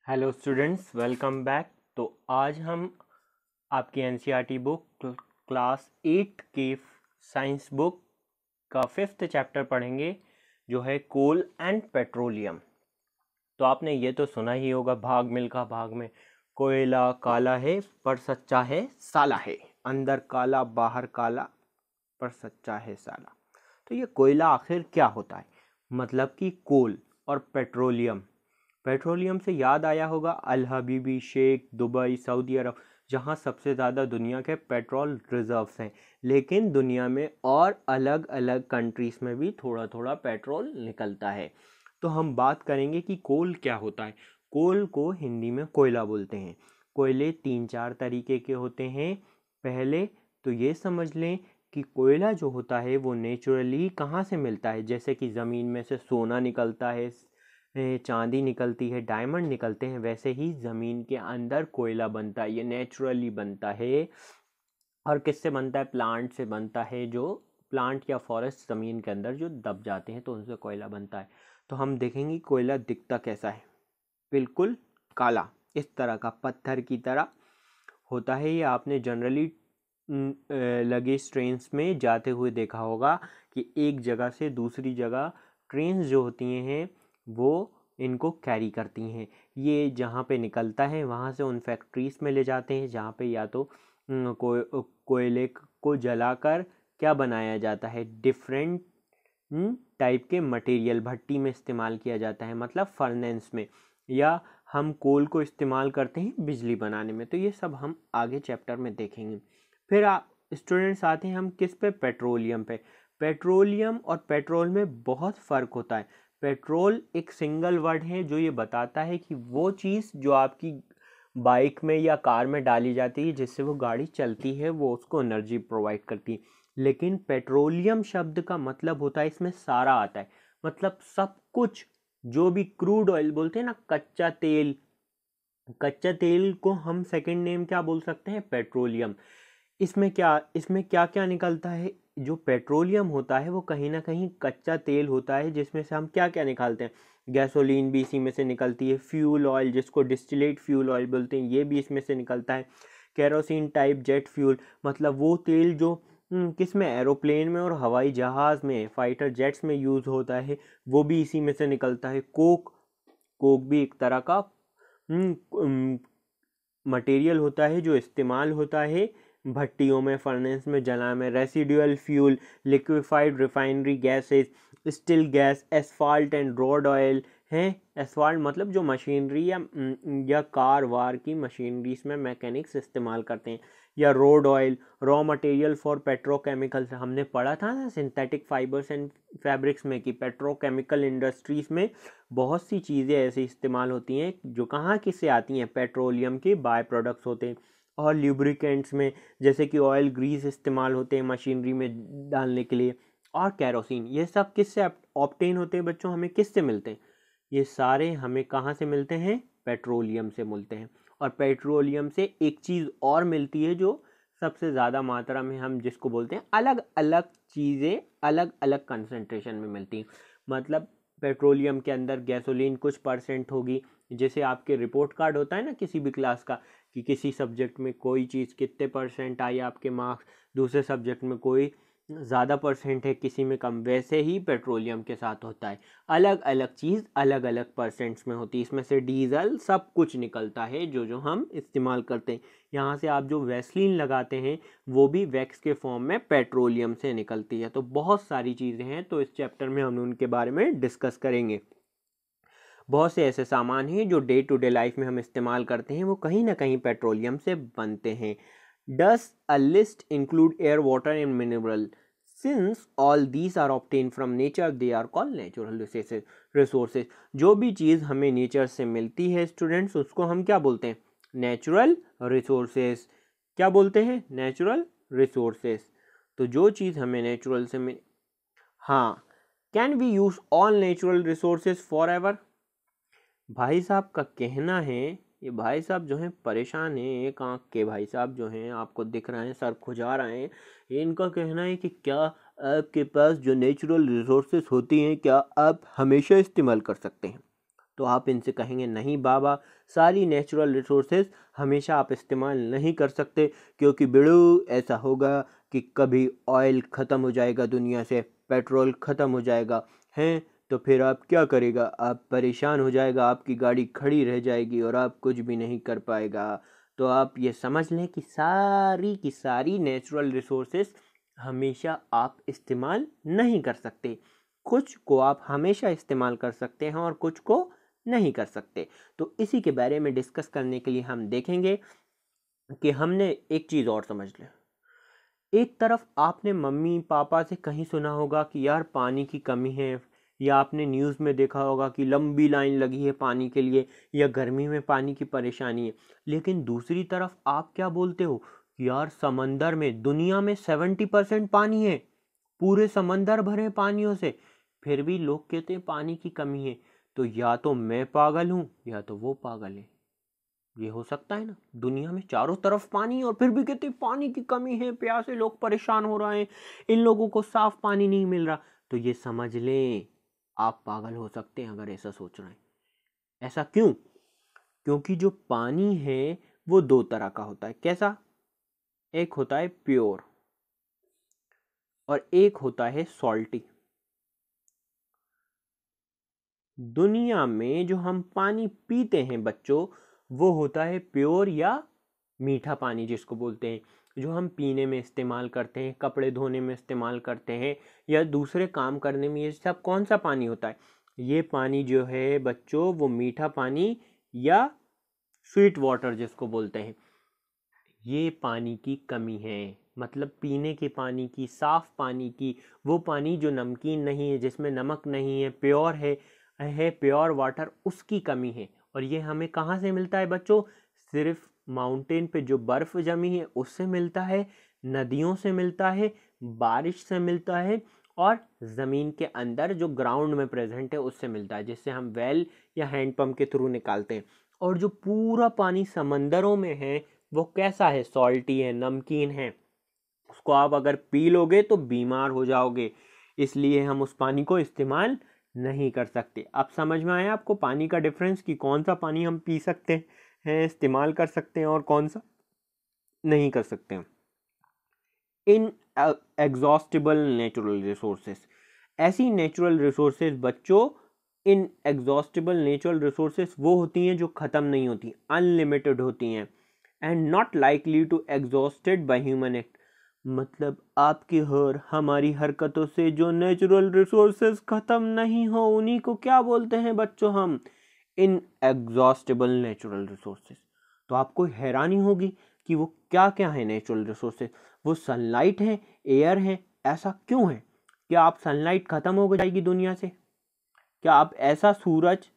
Hello students, welcome back. तो आज हम आपकी एनसीईआरटी बुक क्लास 8 के साइंस बुक का 5th चैप्टर पढ़ेंगे, जो है कोल एंड पेट्रोलियम। तो आपने ये तो सुना ही होगा, भाग मिल्खा भाग में, कोयला काला है पर सच्चा है साला है, अंदर काला बाहर काला पर सच्चा है साला। तो ये कोयला आखिर क्या होता है? मतलब कि कोल और पेट्रोलियम से याद आया होगा अल हबीबी, शेख, दुबई, सऊदी अरब, जहाँ सबसे ज़्यादा दुनिया के पेट्रोल रिजर्व्स हैं। लेकिन दुनिया में और अलग अलग कंट्रीज़ में भी थोड़ा थोड़ा पेट्रोल निकलता है। तो हम बात करेंगे कि कोल क्या होता है। कोल को हिंदी में कोयला बोलते हैं। कोयले 3-4 तरीके के होते हैं। पहले तो ये समझ लें कि कोयला जो होता है वो नेचुरली कहाँ से मिलता है। जैसे कि ज़मीन में से सोना निकलता है, चांदी निकलती है, डायमंड निकलते हैं, वैसे ही ज़मीन के अंदर कोयला बनता है। ये नेचुरली बनता है। और किससे बनता है? प्लांट से बनता है। जो प्लांट या फॉरेस्ट ज़मीन के अंदर जो दब जाते हैं तो उनसे कोयला बनता है। तो हम देखेंगे कोयला दिखता कैसा है। बिल्कुल काला, इस तरह का, पत्थर की तरह होता है। ये आपने जनरली लगेज ट्रेन्स में जाते हुए देखा होगा कि एक जगह से दूसरी जगह ट्रेन्स जो होती हैं वो इनको कैरी करती हैं। ये जहाँ पे निकलता है वहाँ से उन फैक्ट्रीज में ले जाते हैं, जहाँ पे या तो कोयले को जलाकर क्या बनाया जाता है, डिफरेंट टाइप के मटेरियल भट्टी में इस्तेमाल किया जाता है, मतलब फर्नेंस में, या हम कोल को इस्तेमाल करते हैं बिजली बनाने में। तो ये सब हम आगे चैप्टर में देखेंगे। फिर स्टूडेंट्स आते हैं हम किस पे? पेट्रोलियम पे। पेट्रोलियम और पेट्रोल में बहुत फ़र्क होता है। पेट्रोल एक सिंगल वर्ड है जो ये बताता है कि वो चीज़ जो आपकी बाइक में या कार में डाली जाती है जिससे वो गाड़ी चलती है, वो उसको एनर्जी प्रोवाइड करती है। लेकिन पेट्रोलियम शब्द का मतलब होता है, इसमें सारा आता है, मतलब सब कुछ। जो भी क्रूड ऑयल बोलते हैं ना, कच्चा तेल, कच्चा तेल को हम सेकंड नेम क्या बोल सकते हैं? पेट्रोलियम। इसमें क्या क्या निकलता है? जो पेट्रोलियम होता है वो कहीं ना कहीं कच्चा तेल होता है, जिसमें से हम क्या क्या निकालते हैं? गैसोलीन भी इसी में से निकलती है। फ्यूल ऑयल, जिसको डिस्टिलेट फ्यूल ऑयल बोलते हैं, ये भी इसमें से निकलता है। केरोसिन टाइप जेट फ्यूल, मतलब वो तेल जो किस में? एरोप्लेन में और हवाई जहाज़ में, फाइटर जेट्स में यूज़ होता है, वो भी इसी में से निकलता है। कोक भी एक तरह का मटेरियल होता है जो इस्तेमाल होता है भट्टियों में, फर्नेस में जलाने में। Residual fuel, liquefied refinery gases, still gas, asphalt and road oil हैं। एसफाल्ट मतलब जो मशीनरी या कार वार की मशीनरीज में मैकेनिक्स इस्तेमाल करते हैं। या road oil, raw material for petrochemicals. हमने पढ़ा था ना सिंथेटिक फाइबर्स एंड फैब्रिक्स में कि पेट्रोकेमिकल इंडस्ट्रीज में बहुत सी चीज़ें ऐसी इस्तेमाल होती हैं जो कहाँ किससे आती हैं? पेट्रोलियम के बाय प्रोडक्ट्स होते हैं। और ल्यूब्रिकेंट्स में जैसे कि ऑयल, ग्रीस इस्तेमाल होते हैं मशीनरी में डालने के लिए। और कैरोसिन, ये सब किससे ऑब्टेन होते हैं बच्चों? हमें किससे मिलते हैं? ये सारे हमें कहाँ से मिलते हैं? पेट्रोलियम से मिलते हैं। और पेट्रोलियम से एक चीज़ और मिलती है जो सबसे ज़्यादा मात्रा में, हम जिसको बोलते हैं, अलग अलग चीज़ें अलग अलग कंसंट्रेशन में मिलती हैं। मतलब पेट्रोलियम के अंदर गैसोलीन कुछ परसेंट होगी, जैसे आपके रिपोर्ट कार्ड होता है ना किसी भी क्लास का, कि किसी सब्जेक्ट में कोई चीज़ कितने परसेंट आई आपके मार्क्स, दूसरे सब्जेक्ट में कोई ज़्यादा परसेंट है, किसी में कम। वैसे ही पेट्रोलियम के साथ होता है, अलग अलग चीज़ अलग अलग परसेंट्स में होती है। इसमें से डीजल सब कुछ निकलता है जो जो हम इस्तेमाल करते हैं। यहाँ से आप जो वैसलीन लगाते हैं वो भी वैक्स के फॉर्म में पेट्रोलियम से निकलती है। तो बहुत सारी चीज़ें हैं, तो इस चैप्टर में हम उनके बारे में डिस्कस करेंगे। बहुत से ऐसे सामान हैं जो डे टू डे लाइफ में हम इस्तेमाल करते हैं, वो कहीं ना कहीं पेट्रोलियम से बनते हैं। Does a list include air, water and mineral? Since all these are obtained from nature, they are called natural resources. जो भी चीज़ हमें नेचर से मिलती है स्टूडेंट्स, उसको हम क्या बोलते हैं? Natural resources. क्या बोलते हैं? Natural resources. तो जो चीज़ हमें नेचुरल से मिल, हाँ, can we use all natural resources forever? भाई साहब का कहना है, ये भाई साहब जो हैं परेशान हैं, एक आंख के भाई साहब जो हैं आपको दिख रहे हैं, सर खुजा रहे हैं। इनका कहना है कि क्या आपके पास जो नेचुरल रिसोर्सेज होती हैं क्या आप हमेशा इस्तेमाल कर सकते हैं? तो आप इनसे कहेंगे नहीं बाबा, सारी नेचुरल रिसोर्सेज हमेशा आप इस्तेमाल नहीं कर सकते, क्योंकि बिड़ू ऐसा होगा कि कभी ऑयल ख़त्म हो जाएगा दुनिया से, पेट्रोल ख़त्म हो जाएगा हैं, तो फिर आप क्या करेगा, आप परेशान हो जाएगा, आपकी गाड़ी खड़ी रह जाएगी और आप कुछ भी नहीं कर पाएगा। तो आप ये समझ लें कि सारी की सारी नेचुरल रिसोर्सेज हमेशा आप इस्तेमाल नहीं कर सकते। कुछ को आप हमेशा इस्तेमाल कर सकते हैं और कुछ को नहीं कर सकते। तो इसी के बारे में डिस्कस करने के लिए हम देखेंगे कि हमने एक चीज़ और समझ लें। एक तरफ आपने मम्मी पापा से कहीं सुना होगा कि यार पानी की कमी है, या आपने न्यूज़ में देखा होगा कि लंबी लाइन लगी है पानी के लिए, या गर्मी में पानी की परेशानी है। लेकिन दूसरी तरफ आप क्या बोलते हो कि यार समंदर में, दुनिया में 70% पानी है, पूरे समंदर भरे पानियों से, फिर भी लोग कहते हैं पानी की कमी है। तो या तो मैं पागल हूँ या तो वो पागल है। ये हो सकता है ना, दुनिया में चारों तरफ पानी और फिर भी कहते हैं पानी की कमी है, प्यासे लोग परेशान हो रहे हैं, इन लोगों को साफ पानी नहीं मिल रहा। तो ये समझ लें आप पागल हो सकते हैं अगर ऐसा सोच रहे हैं। ऐसा क्यों? क्योंकि जो पानी है वो दो तरह का होता है। कैसा? एक होता है प्योर और एक होता है सॉल्टी। दुनिया में जो हम पानी पीते हैं बच्चों, वो होता है प्योर या मीठा पानी जिसको बोलते हैं, जो हम पीने में इस्तेमाल करते हैं, कपड़े धोने में इस्तेमाल करते हैं, या दूसरे काम करने में। ये सब कौन सा पानी होता है? ये पानी जो है बच्चों वो मीठा पानी या स्वीट वाटर जिसको बोलते हैं। ये पानी की कमी है, मतलब पीने के पानी की, साफ पानी की, वो पानी जो नमकीन नहीं है, जिसमें नमक नहीं है, प्योर है प्योर वाटर, उसकी कमी है। और ये हमें कहाँ से मिलता है बच्चों? सिर्फ माउंटेन पे जो बर्फ़ जमी है उससे मिलता है, नदियों से मिलता है, बारिश से मिलता है, और ज़मीन के अंदर जो ग्राउंड में प्रेजेंट है उससे मिलता है, जिससे हम वेल या हैंडपम्प के थ्रू निकालते हैं। और जो पूरा पानी समंदरों में है वो कैसा है? सॉल्टी है, नमकीन है। उसको आप अगर पी लोगे तो बीमार हो जाओगे, इसलिए हम उस पानी को इस्तेमाल नहीं कर सकते। अब समझ में आया आपको पानी का डिफरेंस, कि कौन सा पानी हम पी सकते हैं, इस्तेमाल कर सकते हैं, और कौन सा नहीं कर सकते हैं। इन एग्जॉस्टिबल नेचुरल रिसोर्सेज, ऐसी नेचुरल रिसोर्सेज बच्चों, इन एग्जॉस्टिबल नेचुरल रिसोर्सेज वो होती हैं जो ख़त्म नहीं होती, अनलिमिटेड होती हैं, and not likely to exhausted by human act. मतलब आपकी हमारी हरकतों से जो नेचुरल रिसोर्सेज ख़त्म नहीं हो, उन्हीं को क्या बोलते हैं बच्चों? हम इन एग्जॉस्टेबल नेचुरल रिसोर्सेज। तो आपको हैरानी होगी कि वो क्या क्या है नेचुरल रिसोर्सेज। वो सनलाइट है, एयर है। ऐसा क्यों है? क्या आप सनलाइट ख़त्म हो जाएगी दुनिया से? क्या आप ऐसा सूरज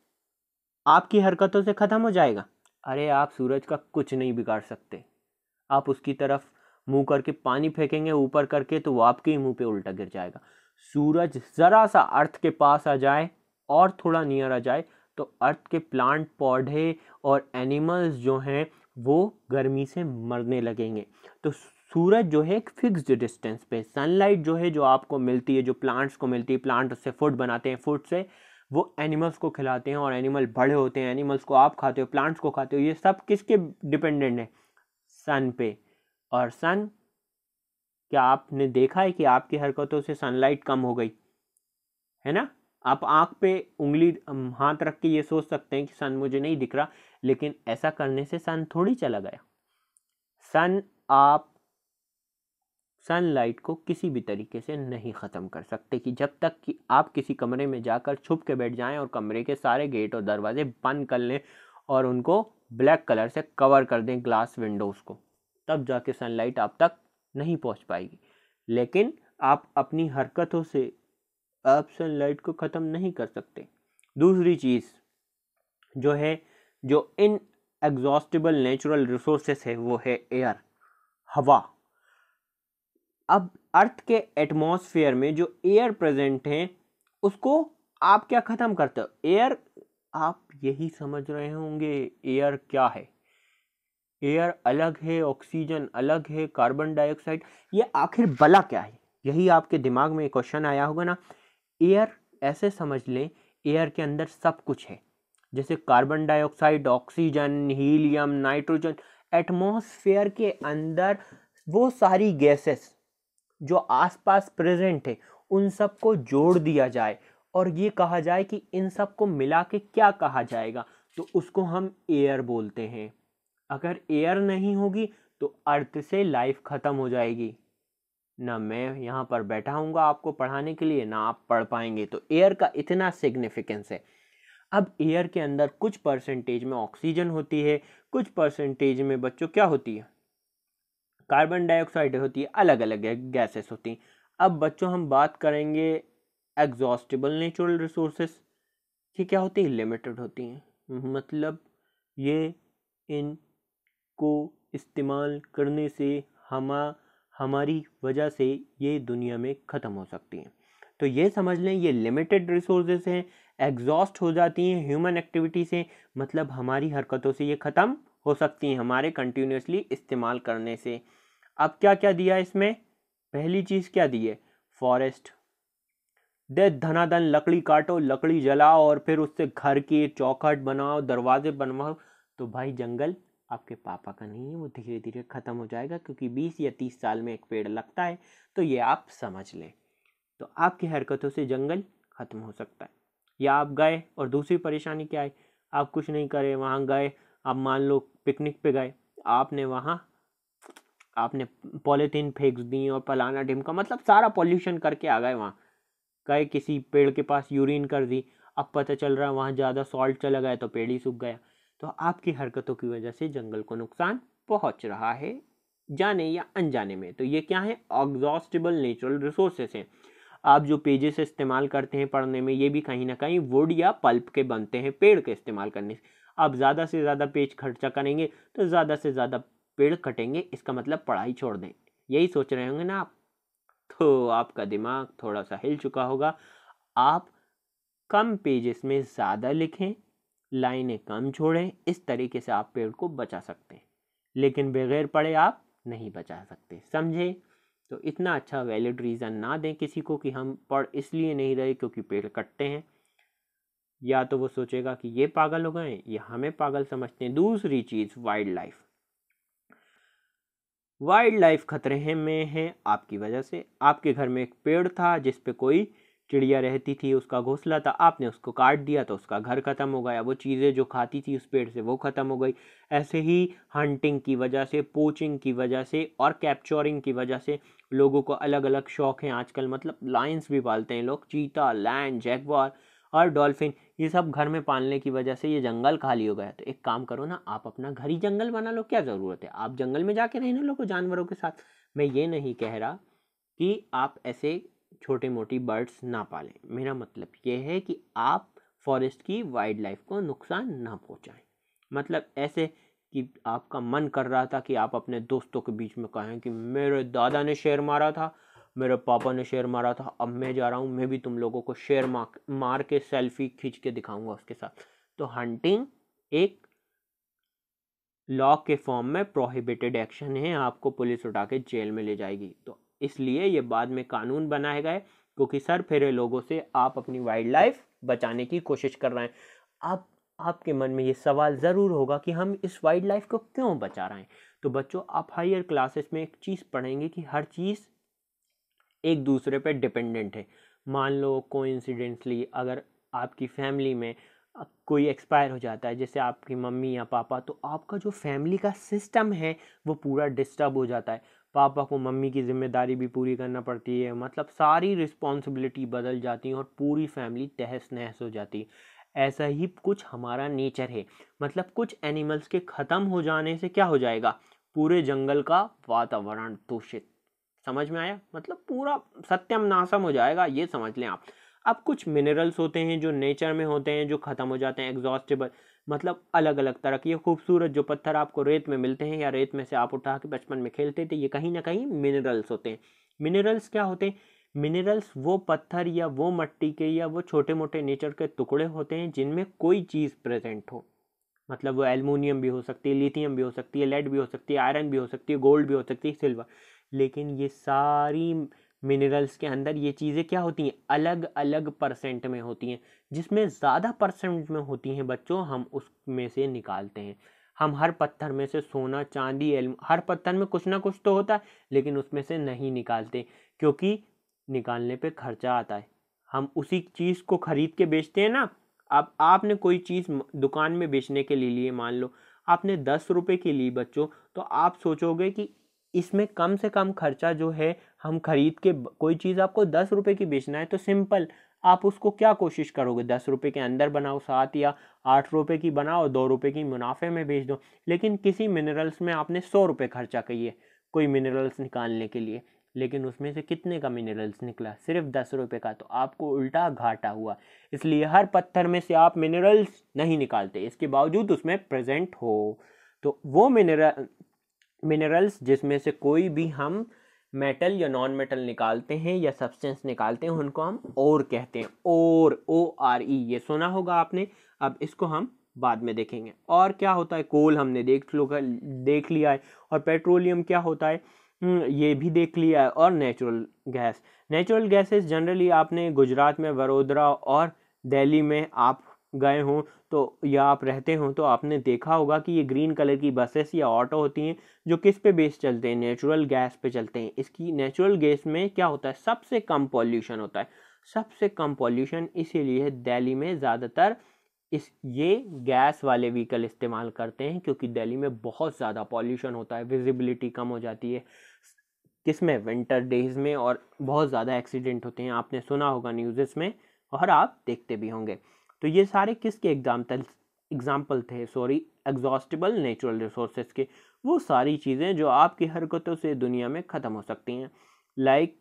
आपकी हरकतों से ख़त्म हो जाएगा? अरे आप सूरज का कुछ नहीं बिगाड़ सकते। आप उसकी तरफ मुंह करके पानी फेंकेंगे ऊपर करके तो वो आपके ही मुंह पे उल्टा गिर जाएगा। सूरज ज़रा सा अर्थ के पास आ जाए और थोड़ा नियर आ जाए तो अर्थ के प्लांट पौधे और एनिमल्स जो हैं वो गर्मी से मरने लगेंगे। तो सूरज जो है एक फिक्स्ड डिस्टेंस पे, सनलाइट जो है जो आपको मिलती है, जो प्लांट्स को मिलती है, प्लांट उससे फूड बनाते हैं, फूड से वो एनिमल्स को खिलाते हैं और एनिमल बड़े होते हैं, एनिमल्स को आप खाते हो, प्लांट्स को खाते हो। ये सब किसके डिपेंडेंट है? सन पे। और सन, क्या आपने देखा है कि आपकी हरकतों से सनलाइट कम हो गई है ना? आप आंख पे उंगली हाथ रख के ये सोच सकते हैं कि सन मुझे नहीं दिख रहा, लेकिन ऐसा करने से सन थोड़ी चला गया। सन, आप सनलाइट को किसी भी तरीके से नहीं ख़त्म कर सकते, कि जब तक कि आप किसी कमरे में जाकर छुप के बैठ जाएं और कमरे के सारे गेट और दरवाजे बंद कर लें और उनको ब्लैक कलर से कवर कर दें, ग्लास विंडोज़ को, तब जाके सनलाइट आप तक नहीं पहुंच पाएगी। लेकिन आप अपनी हरकतों से आप सनलाइट को ख़त्म नहीं कर सकते। दूसरी चीज़ जो है, जो इन एग्जॉस्टिबल नेचुरल रिसोर्सेस है, वो है एयर, हवा। अब अर्थ के एटमॉस्फेयर में जो एयर प्रेजेंट है उसको आप क्या ख़त्म करते हो? एयर, आप यही समझ रहे होंगे एयर क्या है। एयर अलग है, ऑक्सीजन अलग है, कार्बन डाइऑक्साइड, ये आखिर भला क्या है? यही आपके दिमाग में क्वेश्चन आया होगा ना। एयर ऐसे समझ लें, एयर के अंदर सब कुछ है, जैसे carbon dioxide, oxygen, helium, nitrogen, atmosphere के अंदर वो सारी गैसेस जो आसपास प्रेजेंट है उन सबको जोड़ दिया जाए और ये कहा जाए कि इन सबको मिला के क्या कहा जाएगा, तो उसको हम एयर बोलते हैं। अगर एयर नहीं होगी तो अर्थ से लाइफ खत्म हो जाएगी। ना मैं यहाँ पर बैठा हूँगा आपको पढ़ाने के लिए, ना आप पढ़ पाएंगे। तो एयर का इतना सिग्निफिकेंस है। अब एयर के अंदर कुछ परसेंटेज में ऑक्सीजन होती है, कुछ परसेंटेज में बच्चों क्या होती है, कार्बन डाइऑक्साइड होती है, अलग अलग गैसेस होती हैं। अब बच्चों हम बात करेंगे एग्जॉस्टिबल नेचुरल रिसोर्सेस। ये क्या होती है, लिमिटेड होती हैं, मतलब ये इनको इस्तेमाल करने से हमारी वजह से ये दुनिया में ख़त्म हो सकती हैं। तो ये समझ लें ये लिमिटेड रिसोर्सेस हैं, एग्जॉस्ट हो जाती हैं ह्यूमन एक्टिविटी से, मतलब हमारी हरकतों से ये ख़त्म हो सकती हैं हमारे कंटिन्यूसली इस्तेमाल करने से। अब क्या क्या दिया इसमें, पहली चीज़ क्या दी है, फॉरेस्ट। दे धनाधन लकड़ी काटो, लकड़ी जलाओ और फिर उससे घर की चौखट बनाओ, दरवाजे बनवाओ। तो भाई जंगल आपके पापा का नहीं है, वो धीरे धीरे ख़त्म हो जाएगा, क्योंकि 20 या 30 साल में एक पेड़ लगता है। तो ये आप समझ लें। तो आपकी हरकतों से जंगल ख़त्म हो सकता है। या आप गए और दूसरी परेशानी क्या है, आप कुछ नहीं करे, वहाँ गए, आप मान लो पिकनिक पे गए, आपने पॉलीथीन फेंक दी और फलाना ढिमका, मतलब सारा पॉल्यूशन करके आ गए। वहाँ गए, किसी पेड़ के पास यूरिन कर दी, अब पता चल रहा है वहाँ ज़्यादा सॉल्ट चला गया तो पेड़ ही सूख गया। तो आपकी हरकतों की वजह से जंगल को नुकसान पहुँच रहा है, जाने या अनजाने में। तो ये क्या है, एग्जॉस्टिबल नेचुरल रिसोर्सेस हैं। आप जो पेजेस इस्तेमाल करते हैं पढ़ने में, ये भी कहीं ना कहीं वुड या पल्प के बनते हैं, पेड़ के इस्तेमाल करने से। आप ज़्यादा से ज़्यादा पेज खर्चा करेंगे तो ज़्यादा से ज़्यादा पेड़ कटेंगे, इसका मतलब पढ़ाई छोड़ दें, यही सोच रहे होंगे ना आप। तो आपका दिमाग थोड़ा सा हिल चुका होगा। आप कम पेजेस में ज़्यादा लिखें, लाइनें कम छोड़ें, इस तरीके से आप पेड़ को बचा सकते हैं, लेकिन बगैर पढ़े आप नहीं बचा सकते, समझे। तो इतना अच्छा वैलिड रीज़न ना दें किसी को कि हम पढ़ इसलिए नहीं रहे क्योंकि पेड़ कटते हैं, या तो वो सोचेगा कि ये पागल हो गए या हमें पागल समझते हैं। दूसरी चीज़, वाइल्ड लाइफ खतरे में है आपकी वजह से। आपके घर में एक पेड़ था जिस पे कोई चिड़िया रहती थी, उसका घोंसला था, आपने उसको काट दिया तो उसका घर खत्म हो गया, वो चीज़ें जो खाती थी उस पेड़ से वो खत्म हो गई। ऐसे ही हंटिंग की वजह से, पोचिंग की वजह से और कैप्चरिंग की वजह से लोगों को अलग अलग शौक हैं आजकल, मतलब लायंस भी पालते हैं लोग, चीता, लैयन, जैगवार और डॉल्फिन, ये सब घर में पालने की वजह से ये जंगल खाली हो गया। तो एक काम करो ना, आप अपना घर ही जंगल बना लो, क्या ज़रूरत है आप जंगल में जाके रहने लो जानवरों के साथ। मैं ये नहीं कह रहा कि आप ऐसे छोटे मोटी बर्ड्स ना पालें, मेरा मतलब ये है कि आप फॉरेस्ट की वाइल्ड लाइफ को नुकसान ना पहुंचाएं। मतलब ऐसे कि आपका मन कर रहा था कि आप अपने दोस्तों के बीच में कहें कि मेरे दादा ने शेर मारा था, मेरे पापा ने शेर मारा था, अब मैं जा रहा हूँ, मैं भी तुम लोगों को शेर मार के सेल्फी खींच के दिखाऊंगा उसके साथ। तो हंटिंग एक लॉ के फॉर्म में प्रोहिबिटेड एक्शन है, आपको पुलिस उठा के जेल में ले जाएगी। तो इसलिए ये बाद में कानून बनाए गए, क्योंकि सर फेरे लोगों से आप अपनी वाइल्ड लाइफ बचाने की कोशिश कर रहे हैं। अब आपके मन में ये सवाल ज़रूर होगा कि हम इस वाइल्ड लाइफ को क्यों बचा रहे हैं। तो बच्चों, आप हायर क्लासेस में एक चीज़ पढ़ेंगे कि हर चीज़ एक दूसरे पे डिपेंडेंट है। मान लो कोइंसिडेंटली अगर आपकी फैमिली में कोई एक्सपायर हो जाता है, जैसे आपकी मम्मी या पापा, तो आपका जो फैमिली का सिस्टम है वो पूरा डिस्टर्ब हो जाता है। पापा को मम्मी की जिम्मेदारी भी पूरी करना पड़ती है, मतलब सारी रिस्पॉन्सिबिलिटी बदल जाती है और पूरी फैमिली तहस नहस हो जाती है। ऐसा ही कुछ हमारा नेचर है, मतलब कुछ एनिमल्स के ख़त्म हो जाने से क्या हो जाएगा, पूरे जंगल का वातावरण दूषित। समझ में आया, मतलब पूरा सत्यम नाशम हो जाएगा, ये समझ लें आप। अब कुछ मिनरल्स होते हैं जो नेचर में होते हैं जो ख़त्म हो जाते हैं, एग्जॉस्टेबल, मतलब अलग अलग तरह के। ये खूबसूरत जो पत्थर आपको रेत में मिलते हैं या रेत में से आप उठा के बचपन में खेलते थे, ये कहीं ना कहीं मिनरल्स होते हैं। मिनरल्स क्या होते हैं, मिनरल्स वो पत्थर या वो मिट्टी के या वो छोटे मोटे नेचर के टुकड़े होते हैं जिनमें कोई चीज़ प्रेजेंट हो, मतलब वो एल्युमिनियम भी हो सकती है, लिथियम भी हो सकती है, लेड भी हो सकती है, आयरन भी हो सकती है, गोल्ड भी हो सकती है, सिल्वर। लेकिन ये सारी मिनरल्स के अंदर ये चीज़ें क्या होती हैं, अलग अलग परसेंट में होती हैं। जिसमें ज़्यादा परसेंट में होती हैं बच्चों, हम उसमें से निकालते हैं। हम हर पत्थर में से सोना, चांदी, हर पत्थर में कुछ ना कुछ तो होता है, लेकिन उसमें से नहीं निकालते, क्योंकि निकालने पे खर्चा आता है। हम उसी चीज़ को खरीद के बेचते हैं ना। अब आपने कोई चीज़ दुकान में बेचने के लिए लिए, मान लो आपने 10 रुपए की ली बच्चों, तो आप सोचोगे कि इसमें कम से कम खर्चा जो है, हम खरीद के कोई चीज़ आपको 10 रुपए की बेचना है तो सिंपल, आप उसको क्या कोशिश करोगे, 10 रुपए के अंदर बनाओ, 7 या 8 रुपए की बनाओ, 2 रुपए की मुनाफे में बेच दो। लेकिन किसी मिनरल्स में आपने 100 रुपए खर्चा किए कोई मिनरल्स निकालने के लिए, लेकिन उसमें से कितने का मिनरल्स निकला, सिर्फ 10 रुपए का, तो आपको उल्टा घाटा हुआ। इसलिए हर पत्थर में से आप मिनरल्स नहीं निकालते, इसके बावजूद उसमें प्रेजेंट हो। तो वो मिनरल्स जिसमें से कोई भी हम मेटल या नॉन मेटल निकालते हैं या सब्सटेंस निकालते हैं, उनको हम ओर कहते हैं। ओर, ORE, ये सुना होगा आपने। अब इसको हम बाद में देखेंगे। और क्या होता है, कोल हमने देख लिया है, और पेट्रोलियम क्या होता है ये भी देख लिया है, और natural gas. Natural gases generally आपने गुजरात में वडोदरा और दिल्ली में आप गए हों तो, या आप रहते हो तो आपने देखा होगा कि ये ग्रीन कलर की बसेस या ऑटो होती हैं जो किस पे बेस चलते हैं, नेचुरल गैस पे चलते हैं। इसकी नेचुरल गैस में क्या होता है, सबसे कम पॉल्यूशन होता है। सबसे कम पॉल्यूशन इसीलिए दिल्ली में ज़्यादातर ये गैस वाले व्हीकल इस्तेमाल करते हैं, क्योंकि दिल्ली में बहुत ज़्यादा पॉल्यूशन होता है, विजिबिलिटी कम हो जाती है किसमें, विंटर डेज में, और बहुत ज़्यादा एक्सीडेंट होते हैं। आपने सुना होगा न्यूज़ में, और आप देखते भी होंगे। तो ये सारे किसके एग्जाम्पल थे, एग्जॉस्टिबल नेचुरल रिसोर्सेज के। वो सारी चीज़ें जो आपकी हरकतों से दुनिया में ख़त्म हो सकती हैं, लाइक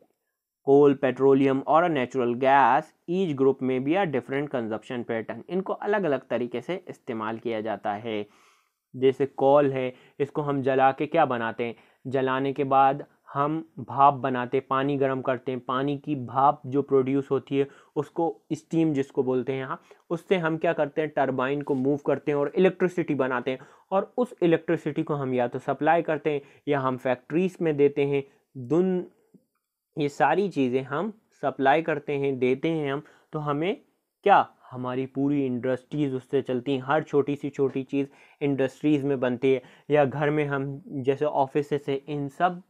कोल, पेट्रोलियम और नेचुरल गैस। ईच ग्रुप में भी आ डिफरेंट कंजप्शन पैटर्न, इनको अलग अलग तरीके से इस्तेमाल किया जाता है। जैसे कोल है, इसको हम जला के क्या बनाते हैं, जलाने के बाद हम भाप बनाते हैं, पानी गर्म करते हैं, पानी की भाप जो प्रोड्यूस होती है उसको स्टीम जिसको बोलते हैं यहाँ, उससे हम क्या करते हैं, टरबाइन को मूव करते हैं और इलेक्ट्रिसिटी बनाते हैं, और उस इलेक्ट्रिसिटी को हम या तो सप्लाई करते हैं या हम फैक्ट्रीज में देते हैं। ये सारी चीज़ें हम सप्लाई करते हैं, देते हैं हम, तो हमें क्या, हमारी पूरी इंडस्ट्रीज़ उससे चलती हैं। हर छोटी सी छोटी चीज़ इंडस्ट्रीज़ में बनती है, या घर में हम जैसे ऑफिस से, इन सब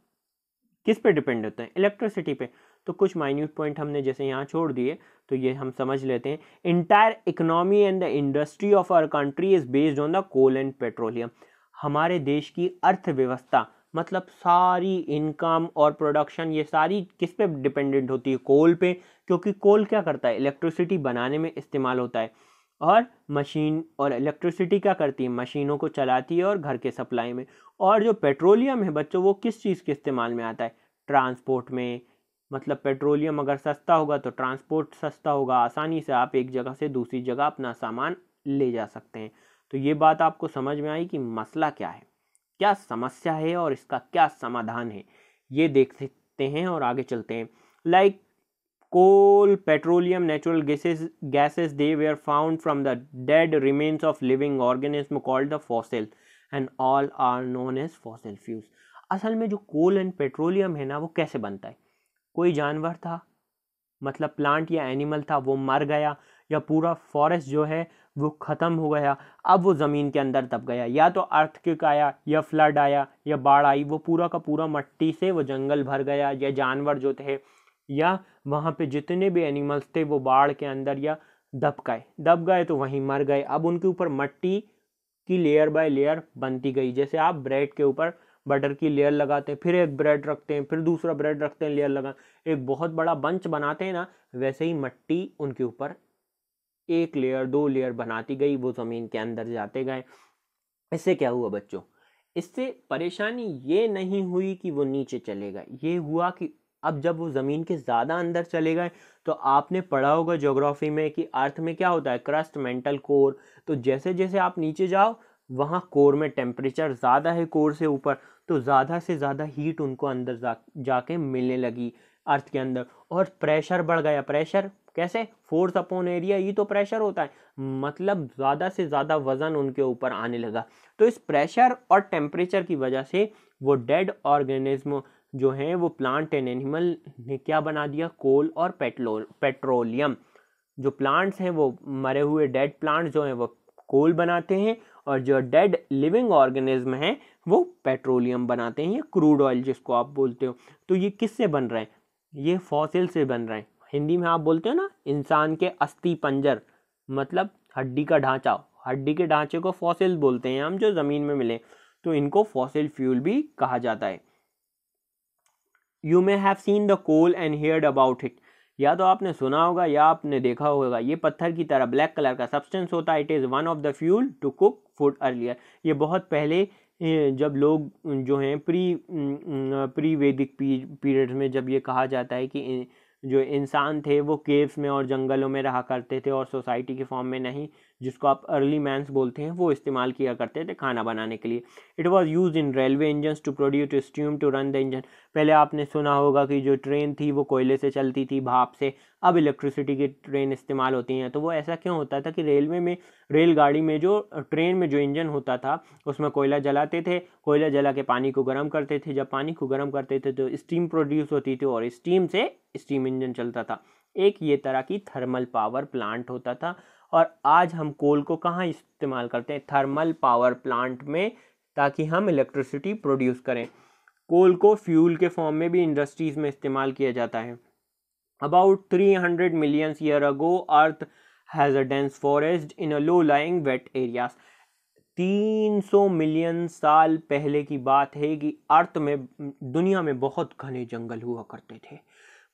किस पे डिपेंड होते हैं, इलेक्ट्रिसिटी पे। तो कुछ माइन्यूट पॉइंट हमने जैसे यहाँ छोड़ दिए, तो ये हम समझ लेते हैं। Entire economy and the industry of our country is based on the coal and petroleum. हमारे देश की अर्थव्यवस्था, मतलब सारी इनकम और प्रोडक्शन, ये सारी किस पे डिपेंडेंट होती है, कोल पे। क्योंकि कोल क्या करता है, इलेक्ट्रिसिटी बनाने में इस्तेमाल होता है, और मशीन और इलेक्ट्रिसिटी क्या करती है, मशीनों को चलाती है और घर के सप्लाई में। और जो पेट्रोलियम है बच्चों, वो किस चीज़ के इस्तेमाल में आता है, ट्रांसपोर्ट में। मतलब पेट्रोलियम अगर सस्ता होगा तो ट्रांसपोर्ट सस्ता होगा, आसानी से आप एक जगह से दूसरी जगह अपना सामान ले जा सकते हैं। तो ये बात आपको समझ में आई कि मसला क्या है, क्या समस्या है और इसका क्या समाधान है, ये देख सकते हैं और आगे चलते हैं। Like coal, petroleum, natural gases, they were found from the dead remains of living organism called the fossil, and all are known as fossil fuels. असल में जो कोल एंड पेट्रोलियम है ना, वो कैसे बनता है, कोई जानवर था, मतलब प्लांट या एनिमल था, वो मर गया, या पूरा फॉरेस्ट जो है वो ख़त्म हो गया, अब वो ज़मीन के अंदर दब गया, या तो अर्थक्वेक आया, या फ्लड आया, या बाढ़ आई, वो पूरा का पूरा मट्टी से वो जंगल भर गया, या जानवर जो थे या वहाँ पे जितने भी एनिमल्स थे वो बाढ़ के अंदर या दब गए तो वहीं मर गए। अब उनके ऊपर मट्टी की लेयर बाय लेयर बनती गई। जैसे आप ब्रेड के ऊपर बटर की लेयर लगाते हैं, फिर एक ब्रेड रखते हैं, फिर दूसरा ब्रेड रखते हैं, लेयर लगा, एक बहुत बड़ा बंच बनाते हैं ना, वैसे ही मट्टी उनके ऊपर एक लेयर, 2 लेयर बनाती गई, वो ज़मीन के अंदर जाते गए। इससे क्या हुआ बच्चों, इससे परेशानी ये नहीं हुई कि वो नीचे चलेगा, ये हुआ कि अब जब वो ज़मीन के ज़्यादा अंदर चले गए, तो आपने पढ़ा होगा ज्योग्राफी में कि अर्थ में क्या होता है, क्रस्ट, मेंटल, कोर। तो जैसे जैसे आप नीचे जाओ, वहाँ कोर में टेम्परेचर ज़्यादा है कोर से ऊपर, तो ज़्यादा से ज़्यादा हीट उनको अंदर जाके मिलने लगी अर्थ के अंदर, और प्रेशर बढ़ गया। प्रेशर कैसे, फोर्स अपॉन एरिया, ये तो प्रेशर होता है, मतलब ज़्यादा से ज़्यादा वज़न उनके ऊपर आने लगा। तो इस प्रेशर और टेम्परेचर की वजह से वो डेड ऑर्गेनिज्म जो हैं वो प्लांट एंड एनिमल ने क्या बना दिया, कोल और पेट्रोलियम। जो प्लांट्स हैं वो मरे हुए डेड प्लांट्स जो हैं वो कोल बनाते हैं, और जो डेड लिविंग ऑर्गेनिज्म हैं वो पेट्रोलियम बनाते हैं, या क्रूड ऑयल जिसको आप बोलते हो। तो ये किससे बन रहे हैं, ये फॉसिल से बन रहे हैं। हिंदी में आप बोलते हो ना इंसान के अस्थि पंजर, मतलब हड्डी का ढांचा, हड्डी के ढांचे को फॉसिल बोलते हैं हम, जो जमीन में मिले, तो इनको फॉसिल फ्यूल भी कहा जाता है। You may have seen the coal and heard about it, या तो आपने सुना होगा या आपने देखा होगा। ये पत्थर की तरह ब्लैक कलर का सब्सटेंस होता है। It is one of the fuel to cook food earlier. ये बहुत पहले जब लोग जो हैं प्री वैदिक पीरियड्स में, जब ये कहा जाता है कि जो इंसान थे वो केव्स में और जंगलों में रहा करते थे और सोसाइटी के फॉर्म में नहीं, जिसको आप अर्ली मैंस बोलते हैं, वो इस्तेमाल किया करते थे खाना बनाने के लिए। It was use in railway engines to produce steam to run the engine. पहले आपने सुना होगा कि जो ट्रेन थी वो कोयले से चलती थी, भाप से। अब इलेक्ट्रिसिटी की ट्रेन इस्तेमाल होती हैं। तो वो ऐसा क्यों होता था कि रेलवे में, रेलगाड़ी में, जो ट्रेन में जो इंजन होता था उसमें कोयला जलाते थे, कोयला जला के पानी को गर्म करते थे। जब पानी को गर्म करते थे तो स्टीम प्रोड्यूस होती थी और स्टीम से स्टीम इंजन चलता था। एक ये तरह की थर्मल पावर प्लांट होता था। और आज हम कोल को कहाँ इस्तेमाल करते हैं, थर्मल पावर प्लांट में, ताकि हम इलेक्ट्रिसिटी प्रोड्यूस करें। कोल को फ्यूल के फॉर्म में भी इंडस्ट्रीज में इस्तेमाल किया जाता है। About 300 million years ago, Earth has a dense forest in a low-lying wet areas. 300 million साल पहले की बात है कि अर्थ में, दुनिया में बहुत घने जंगल हुआ करते थे।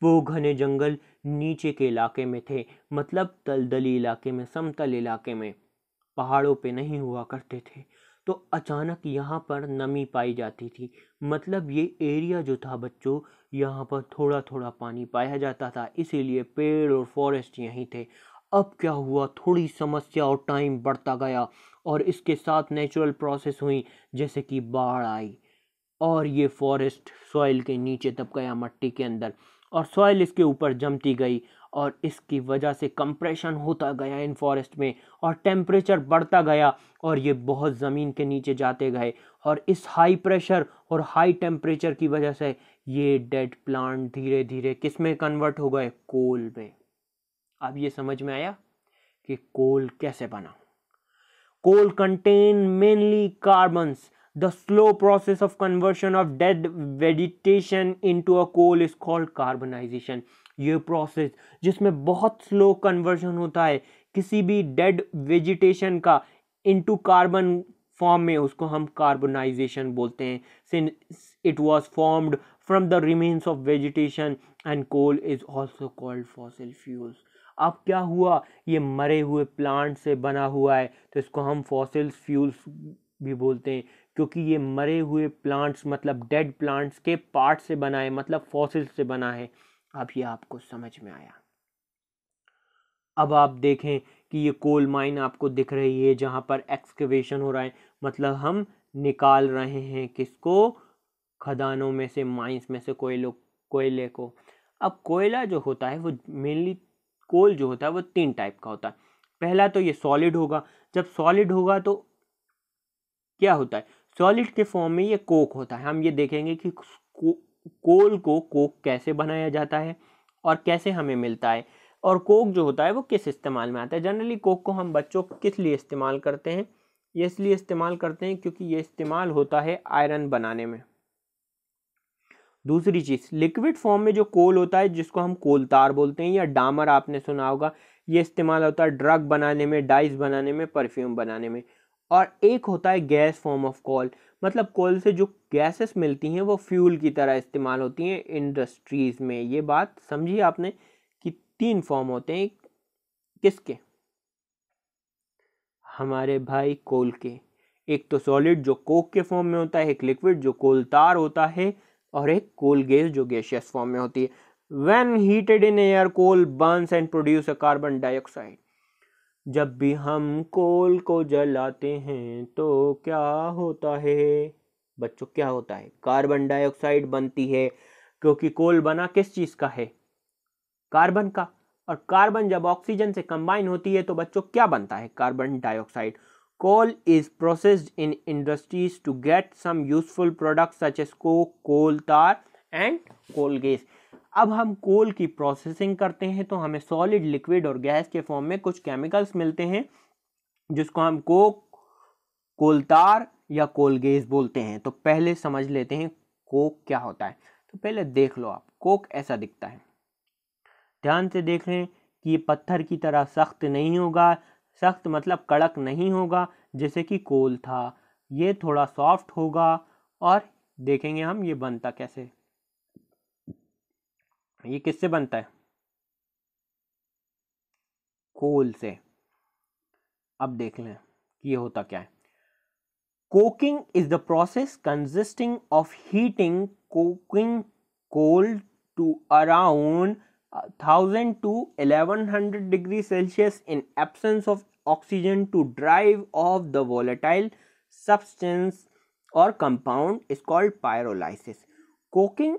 वो घने जंगल नीचे के इलाके में थे, मतलब दलदली इलाके में, समतल इलाके में, पहाड़ों पे नहीं हुआ करते थे। तो अचानक यहाँ पर नमी पाई जाती थी। मतलब ये एरिया जो था बच्चों, यहाँ पर थोड़ा थोड़ा पानी पाया जाता था, इसीलिए पेड़ और फॉरेस्ट यहीं थे। अब क्या हुआ, थोड़ी समस्या और टाइम बढ़ता गया, और इसके साथ नेचुरल प्रोसेस हुई, जैसे कि बाढ़ आई और ये फॉरेस्ट सॉइल के नीचे दब गया, मट्टी के अंदर, और सॉइल इसके ऊपर जमती गई, और इसकी वजह से कंप्रेशन होता गया इन फॉरेस्ट में, और टेम्परेचर बढ़ता गया, और ये बहुत ज़मीन के नीचे जाते गए। और इस हाई प्रेशर और हाई टेम्परेचर की वजह से ये डेड प्लांट धीरे धीरे किस में कन्वर्ट हो गए, कोल में। अब ये समझ में आया कि कोल कैसे बना। Coal contain mainly carbons. The slow process of conversion of dead vegetation into a coal is called carbonization. ये प्रोसेस जिसमें बहुत स्लो कन्वर्जन होता है किसी भी डेड वेजिटेशन का इनटू कार्बन फॉर्म में, उसको हम कार्बोनाइजेशन बोलते हैं। Since it was formed from the remains of vegetation and coal is also called fossil fuels. अब क्या हुआ, ये मरे हुए प्लांट से बना हुआ है, तो इसको हम फॉसिल फ्यूल्स भी बोलते हैं, क्योंकि ये मरे हुए प्लांट्स, मतलब डेड प्लांट्स के पार्ट से बना है, मतलब फॉसिल से बना है। अब ये आपको समझ में आया। अब आप देखें कि ये कोल माइन आपको दिख रही है, जहाँ पर एक्सकेवेशन हो रहा है, मतलब हम निकाल रहे हैं किसको, खदानों में से, माइंस में से कोयले को। अब कोयला जो होता है वो मेनली, कोल जो होता है वो 3 टाइप का होता है। पहला तो ये सॉलिड होगा। जब सॉलिड होगा तो क्या होता है, सॉलिड के फॉर्म में ये कोक होता है। हम ये देखेंगे कि कोल को कोक कैसे बनाया जाता है और कैसे हमें मिलता है, और कोक जो होता है वो किस इस्तेमाल में आता है। जनरली कोक को हम बच्चों किस लिए इस्तेमाल करते हैं, ये इसलिए इस्तेमाल करते हैं क्योंकि ये इस्तेमाल होता है आयरन बनाने में। दूसरी चीज, लिक्विड फॉर्म में जो कोल होता है, जिसको हम कोलतार बोलते हैं, या डामर आपने सुना होगा, ये इस्तेमाल होता है ड्रग बनाने में, डाइस बनाने में, परफ्यूम बनाने में। और एक होता है गैस फॉर्म ऑफ कोल, मतलब कोल से जो गैसेस मिलती हैं वो फ्यूल की तरह इस्तेमाल होती हैं इंडस्ट्रीज में। ये बात समझिए आपने कि 3 फॉर्म होते हैं, किसके, हमारे भाई कोल के। एक तो सॉलिड जो कोक के फॉर्म में होता है, एक लिक्विड जो कोलतार होता है, और एक कोल गैस जो गैसियस फॉर्म में होती है। When heated in air, coal burns and produce a carbon dioxide. जब भी हम कोल को जलाते हैं तो क्या होता है बच्चों, क्या होता है, कार्बन डाइऑक्साइड बनती है, क्योंकि कोल बना किस चीज का है, कार्बन का। और कार्बन जब ऑक्सीजन से कंबाइन होती है तो बच्चों क्या बनता है, carbon dioxide. Coal is processed in industries to get some useful products such as coke, coal tar and coal gas. अब हम कोल की प्रोसेसिंग करते हैं तो हमें सॉलिड, लिक्विड और गैस के फॉर्म में कुछ केमिकल्स मिलते हैं जिसको हम कोक, कोलतार या कोल गैस बोलते हैं। तो पहले समझ लेते हैं कोक क्या होता है। तो पहले देख लो आप, कोक ऐसा दिखता है। ध्यान से देख लें कि ये पत्थर की तरह सख्त नहीं होगा, सख्त मतलब कड़क नहीं होगा जैसे कि कोल था। ये थोड़ा सॉफ्ट होगा और देखेंगे हम ये बनता कैसे। ये किससे बनता है? कोल से। अब देख लें कि ये होता क्या है। Coking is the process consisting of heating coking coal to around 1000 to 1100 degrees Celsius in absence of oxygen to drive off the volatile substance or compound is called pyrolysis. Coking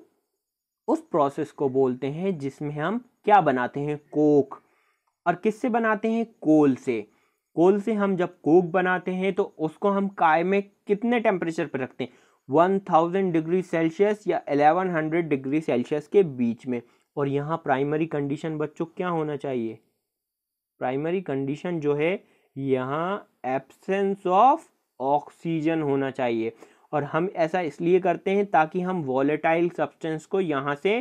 उस प्रोसेस को बोलते हैं जिसमें हम क्या बनाते हैं? Coke. और किससे बनाते हैं? कोल से। कोल से हम जब कोक बनाते हैं तो उसको हम काय में कितने टेम्परेचर पर रखते हैं? 1000 डिग्री सेल्सियस या 1100 डिग्री सेल्सियस के बीच में। और यहाँ प्राइमरी कंडीशन बच्चों क्या होना चाहिए? प्राइमरी कंडीशन जो है यहाँ एब्सेंस ऑफ ऑक्सीजन होना चाहिए। और हम ऐसा इसलिए करते हैं ताकि हम वॉलेटाइल सब्सटेंस को यहाँ से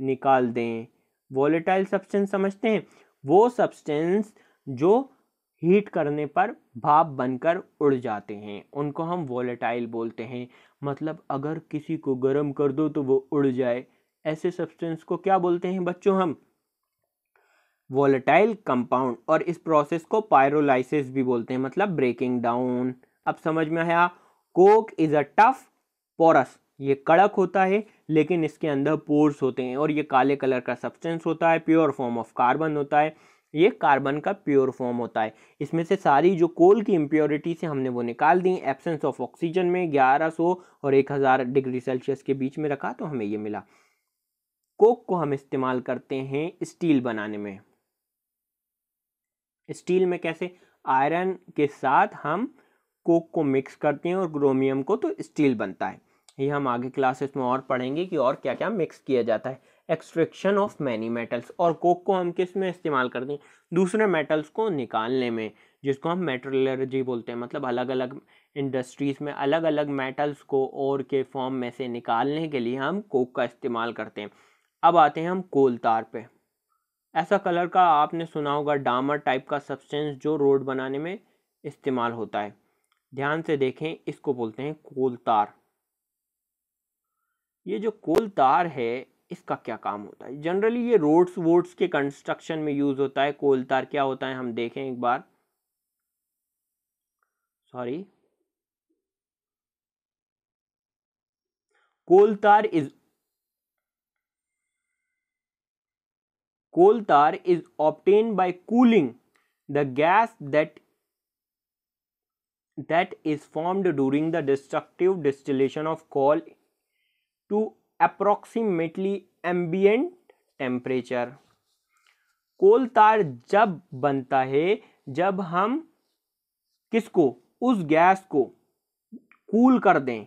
निकाल दें। वॉलेटाइल सब्सटेंस समझते हैं? वो सब्सटेंस जो हीट करने पर भाप बनकर उड़ जाते हैं, उनको हम वॉलेटाइल बोलते हैं। मतलब अगर किसी को गर्म कर दो तो वो उड़ जाए, ऐसे सब्सटेंस को क्या बोलते हैं बच्चों? हम वॉलेटाइल कंपाउंड। और इस प्रोसेस को पायरोलाइसिस भी बोलते हैं, मतलब ब्रेकिंग डाउन। अब समझ में आया? Coke is a tough porous, ये कड़क होता है लेकिन इसके अंदर पोर्स होते हैं और ये काले कलर का सब्सटेंस होता है, प्योर फॉर्म ऑफ कार्बन होता है। ये कार्बन का प्योर फॉर्म होता है। इसमें से सारी जो कोल की इम्प्योरिटी से हमने वो निकाल दी, एब्सेंस ऑफ ऑक्सीजन में 1100 और 1000 डिग्री सेल्सियस के बीच में रखा तो हमें ये मिला। कोक को हम इस्तेमाल करते हैं स्टील बनाने में। स्टील में कैसे? आयरन के साथ हम कोक को मिक्स करते हैं और क्रोमियम को, तो स्टील बनता है। ये हम आगे क्लासेस में और पढ़ेंगे कि और क्या क्या मिक्स किया जाता है। Extraction of many metals. और कोक को हम किस में इस्तेमाल करते हैं? दूसरे मेटल्स को निकालने में, जिसको हम मेटलर्जी बोलते हैं। मतलब अलग अलग इंडस्ट्रीज में अलग अलग मेटल्स को और के फॉर्म में से निकालने के लिए हम कोक का इस्तेमाल करते हैं। अब आते हैं हम कोल तार पे। ऐसा कलर का आपने सुना होगा, डामर टाइप का सब्सटेंस जो रोड बनाने में इस्तेमाल होता है। ध्यान से देखें, इसको बोलते हैं कोल तार। ये जो कोल तार है इसका क्या काम होता है? जनरली ये रोड्स वोड्स के कंस्ट्रक्शन में यूज होता है। कोल तार क्या होता है हम देखें एक बार। सॉरी, कोल तार is obtained by cooling the gas that is formed during the destructive distillation of coal to approximately ambient temperature. कोल तार जब बनता है जब हम किसको? उस गैस को कूल कर दें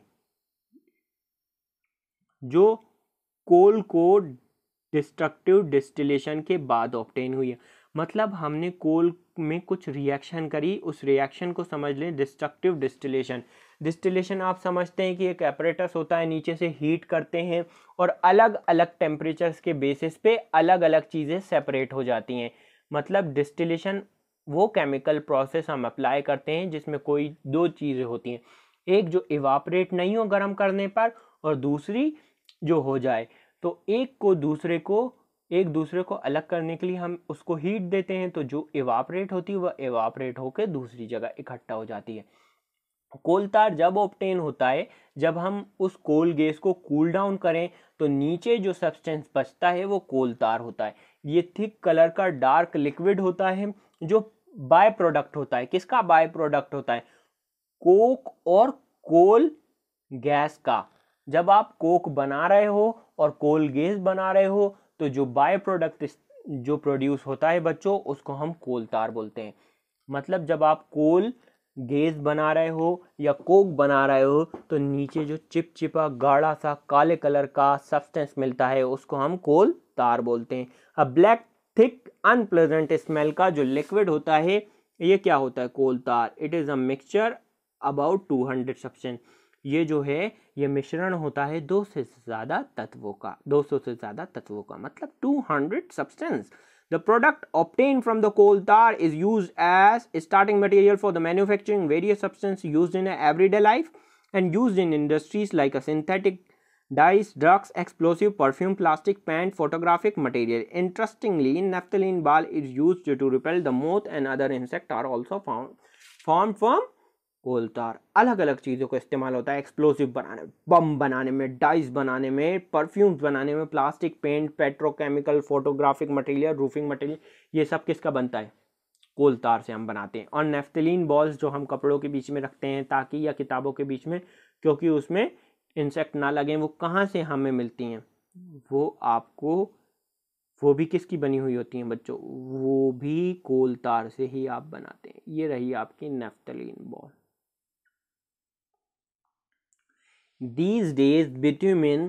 जो कोल को डिस्ट्रक्टिव डिस्टिलेशन के बाद ऑब्टेन हुई है। मतलब हमने कोल में कुछ रिएक्शन करी, उस रिएक्शन को समझ लें डिस्ट्रक्टिव डिस्टिलेशन। डिस्टिलेशन आप समझते हैं कि एक एपरेटस होता है, नीचे से हीट करते हैं और अलग अलग टेम्परेचर्स के बेसिस पे अलग अलग चीज़ें सेपरेट हो जाती हैं। मतलब डिस्टिलेशन वो केमिकल प्रोसेस हम अप्लाई करते हैं जिसमें कोई दो चीज़ें होती हैं, एक जो इवापरेट नहीं हो गर्म करने पर और दूसरी जो हो जाए। तो एक दूसरे को अलग करने के लिए हम उसको हीट देते हैं, तो जो इवापरेट होती है वह इवापरेट होकर दूसरी जगह इकट्ठा हो जाती है। कोल तार जब ऑब्टेन होता है जब हम उस कोल गैस को कूल डाउन करें, तो नीचे जो सब्सटेंस बचता है वो कोल तार होता है। ये थिक कलर का डार्क लिक्विड होता है जो बाय प्रोडक्ट होता है। किसका बाय प्रोडक्ट होता है? कोक और कोल गैस का। जब आप कोक बना रहे हो और कोल गैस बना रहे हो तो जो बाय प्रोडक्ट जो प्रोड्यूस होता है बच्चों, उसको हम कोल तार बोलते हैं। मतलब जब आप कोल गैस बना रहे हो या कोक बना रहे हो तो नीचे जो चिपचिपा गाढ़ा सा काले कलर का सब्सटेंस मिलता है उसको हम कोल तार बोलते हैं। अब ब्लैक थिक अनप्लेजेंट स्मेल का जो लिक्विड होता है ये क्या होता है? कोल तार। It is a mixture about 200 substance. ये जो है ये मिश्रण होता है 200 से ज़्यादा तत्वों का मतलब 200 substance. The product obtained from the coal tar is used as starting material for the manufacturing various substances used in everyday life and used in industries like a synthetic dyes, drugs, explosive, perfume, plastic, paint, photographic material. Interestingly, naphthalene ball is used to repel the moth and other insects are also formed from कोल तार। अलग अलग चीज़ों का इस्तेमाल होता है explosive बनाने में, बम बनाने में, डाइस बनाने में, परफ्यूम्स बनाने में, plastic, paint, petrochemical, photographic material, roofing material, ये सब किसका बनता है? कोल तार से हम बनाते हैं। और नेफ्थलीन बॉल्स जो हम कपड़ों के बीच में रखते हैं ताकि या किताबों के बीच में, क्योंकि उसमें इंसेक्ट ना लगे, वो कहाँ से हमें मिलती हैं? वो भी किसकी बनी हुई होती हैं बच्चों? वो भी कोल तार से ही आप बनाते हैं। ये रही आपकी naphthalene ball. These days, bitumen,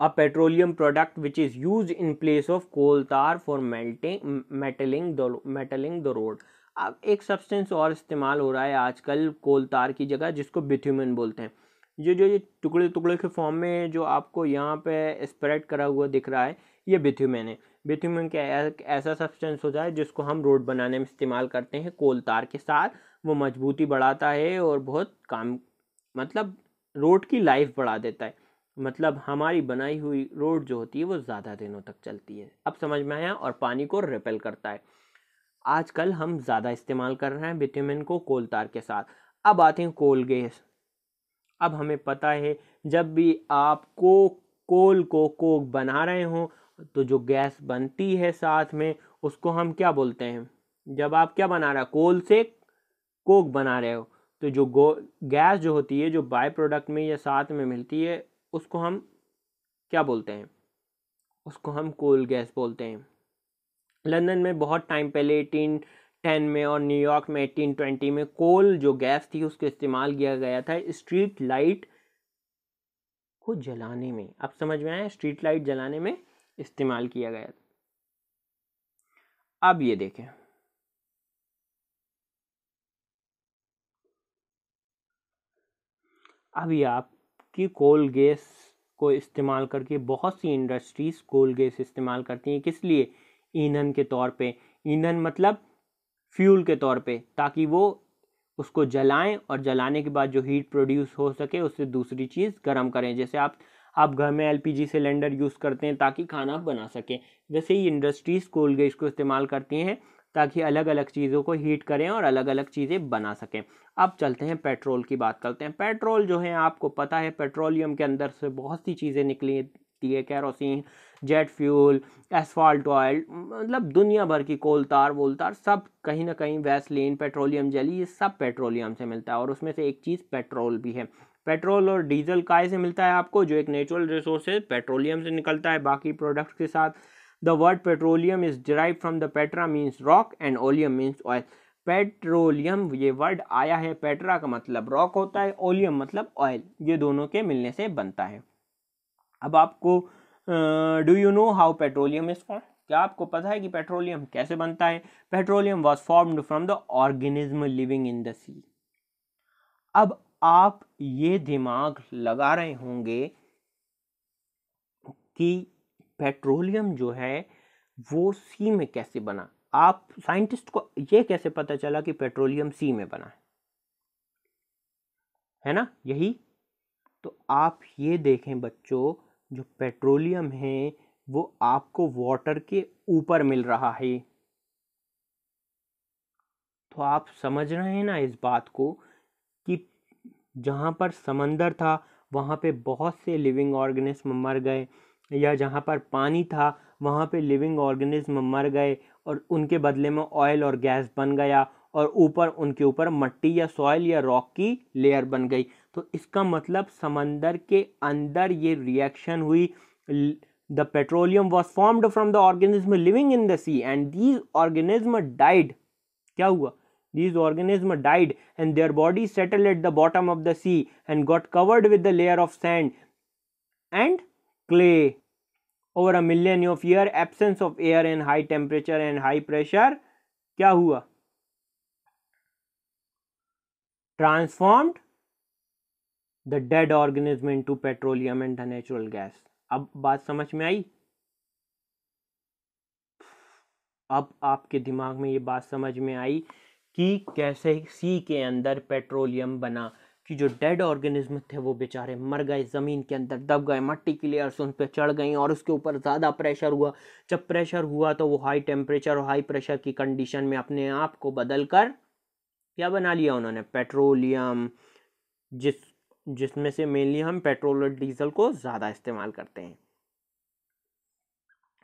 a petroleum product which is used in place of coal tar for metalling the road. अब एक सब्सटेंस और इस्तेमाल हो रहा है आजकल कोल तार की जगह, जिसको बिट्यूमेन बोलते हैं। ये टुकड़े टुकड़े के फॉर्म में जो आपको यहाँ पे स्प्रेड करा हुआ दिख रहा है, ये बिट्यूमेन है। बिट्यूमेन क्या ऐसा सब्सटेंस होता है जिसको हम रोड बनाने में इस्तेमाल करते हैं कोल तार के साथ। वो मजबूती बढ़ाता है और बहुत काम, मतलब रोड की लाइफ बढ़ा देता है। मतलब हमारी बनाई हुई रोड जो होती है वो ज़्यादा दिनों तक चलती है। अब समझ में आया? और पानी को रिपेल करता है। आजकल हम ज़्यादा इस्तेमाल कर रहे हैं बिट्यूमेन को कोल तार के साथ। अब आते हैं कोल गैस। अब हमें पता है जब भी आपको कोल को कोक बना रहे हो तो जो गैस बनती है साथ में उसको हम क्या बोलते हैं? जब आप क्या बना रहे हो? कोल से कोक बना रहे हो तो जो गैस जो होती है जो बाय प्रोडक्ट में या साथ में मिलती है उसको हम क्या बोलते हैं? उसको हम कोल गैस बोलते हैं। लंदन में बहुत टाइम पहले 1810 में और न्यूयॉर्क में 1820 में कोल जो गैस थी उसका इस्तेमाल किया गया था स्ट्रीट लाइट को जलाने में। अब समझ में आया? स्ट्रीट लाइट जलाने में इस्तेमाल किया गया था। अब ये देखें, अभी आपकी कोल गैस को इस्तेमाल करके बहुत सी इंडस्ट्रीज कोल गैस इस्तेमाल करती हैं। किस लिए? ईंधन के तौर पे। ईंधन मतलब फ्यूल के तौर पे, ताकि वो उसको जलाएं और जलाने के बाद जो हीट प्रोड्यूस हो सके उससे दूसरी चीज़ गर्म करें। जैसे आप घर में एलपीजी सिलेंडर यूज़ करते हैं ताकि खाना बना सकें, वैसे ही इंडस्ट्रीज कोल गैस को इस्तेमाल करती हैं ताकि अलग अलग चीज़ों को हीट करें और अलग अलग चीज़ें बना सकें। अब चलते हैं पेट्रोल की बात करते हैं। पेट्रोल जो है आपको पता है पेट्रोलियम के अंदर से बहुत सी चीज़ें निकली है, kerosene, jet fuel, asphalt oil, मतलब दुनिया भर की कोल तार वोलतार सब कहीं ना कहीं, वैसलीन, पेट्रोलियम जेली, ये सब पेट्रोलियम से मिलता है। और उसमें से एक चीज़ पेट्रोल भी है। पेट्रोल और डीजल काय से मिलता है आपको? जो एक नेचुरल रिसोर्स है पेट्रोलियम से निकलता है बाकी प्रोडक्ट्स के साथ। The word petroleum is derive from the Petra means rock and oleum means oil. Petroleum ये वर्ड आया है, पेट्रा का मतलब रॉक होता है, ओलियम मतलब ऑयल, ये दोनों के मिलने से बनता है। अब आपको do you know how petroleum is form? क्या आपको पता है कि पेट्रोलियम कैसे बनता है? Petroleum was formed from the organism living in the sea. अब आप ये दिमाग लगा रहे होंगे कि पेट्रोलियम जो है वो सी में कैसे बना। आप साइंटिस्ट को ये कैसे पता चला कि पेट्रोलियम सी में बना है ना? यही तो आप ये देखें बच्चों, जो पेट्रोलियम है वो आपको वाटर के ऊपर मिल रहा है। तो आप समझ रहे हैं ना इस बात को कि जहाँ पर समंदर था वहाँ पे बहुत से लिविंग ऑर्गेनिज्म मर गए, या जहाँ पर पानी था वहाँ पे लिविंग ऑर्गेनिज्म मर गए और उनके बदले में ऑयल और गैस बन गया, और ऊपर उनके ऊपर मट्टी या सॉइल या रॉक की लेयर बन गई। तो इसका मतलब समंदर के अंदर ये रिएक्शन हुई। The petroleum was formed from the organism living in the sea and these organism died. क्या हुआ? These organisms died and their bodies settled at the bottom of the sea and got covered with the layer of sand and clay. Over a million of years, absence of air and high temperature and high pressure क्या हुआ? Transformed the dead organism into petroleum and the natural gas. अब बात समझ में आई? अब आपके दिमाग में ये बात समझ में आई कि कैसे सी के अंदर पेट्रोलियम बना, कि जो डेड ऑर्गेनिज्म थे वो बेचारे मर गए, ज़मीन के अंदर दब गए, मट्टी की लेयर्स उन पर चढ़ गई और उसके ऊपर ज़्यादा प्रेशर हुआ। जब प्रेशर हुआ तो वो हाई टेम्परेचर और हाई प्रेशर की कंडीशन में अपने आप को बदल कर क्या बना लिया उन्होंने? पेट्रोलियम, जिसमें से मेनली हम पेट्रोल और डीजल को ज़्यादा इस्तेमाल करते हैं।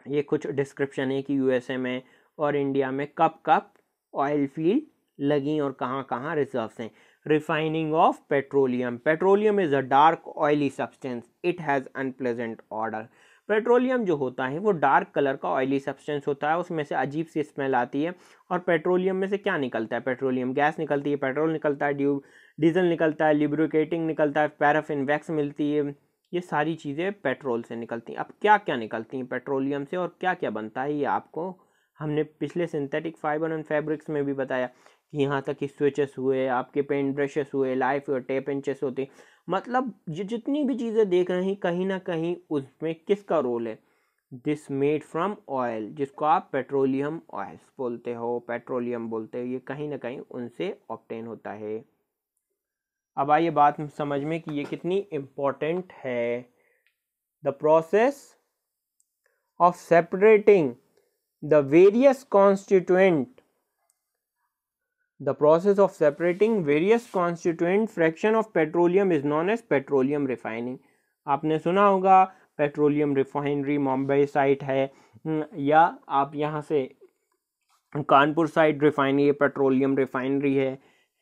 ये कुछ डिस्क्रिप्शन है कि यूएसए में और इंडिया में कब कब ऑयल फील्ड लगी और कहाँ कहाँ रिजर्व्स हैं। Refining of petroleum. Petroleum is a dark oily substance, it has unpleasant order. Petroleum जो होता है वो डार्क कलर का ऑयली सब्सटेंस होता है, उसमें से अजीब सी स्मेल आती है। और पेट्रोलियम में से क्या निकलता है? पेट्रोलियम गैस निकलती है, पेट्रोल निकलता है, डीजल निकलता है, लिब्रिकेटिंग निकलता है, पैराफिन वैक्स मिलती है। ये सारी चीज़ें पेट्रोल से निकलती हैं। अब क्या क्या निकलती हैं पेट्रोलियम से और क्या क्या बनता है, ये आपको हमने पिछले सिंथेटिक फाइबर एंड फैब्रिक्स में भी बताया कि यहाँ तक कि स्विचेस हुए, आपके पेंट ब्रशेस हुए, लाइफ हुए, टेप इंचेस होते। मतलब जितनी भी चीज़ें देख रहे हैं कहीं ना कहीं उसमें किसका रोल है? दिस मेड फ्रॉम ऑयल, जिसको आप पेट्रोलियम ऑयल्स बोलते हो, पेट्रोलियम बोलते हो, ये कहीं ना कहीं उनसे ऑब्टेन होता है। अब आइए बात समझ में कि ये कितनी इम्पोर्टेंट है। The process of separating the various constituent fraction of petroleum is known as petroleum refining. आपने सुना होगा पेट्रोलियम रिफाइनरी मुंबई साइट है, या आप यहाँ से Kanpur side refinery petroleum refinery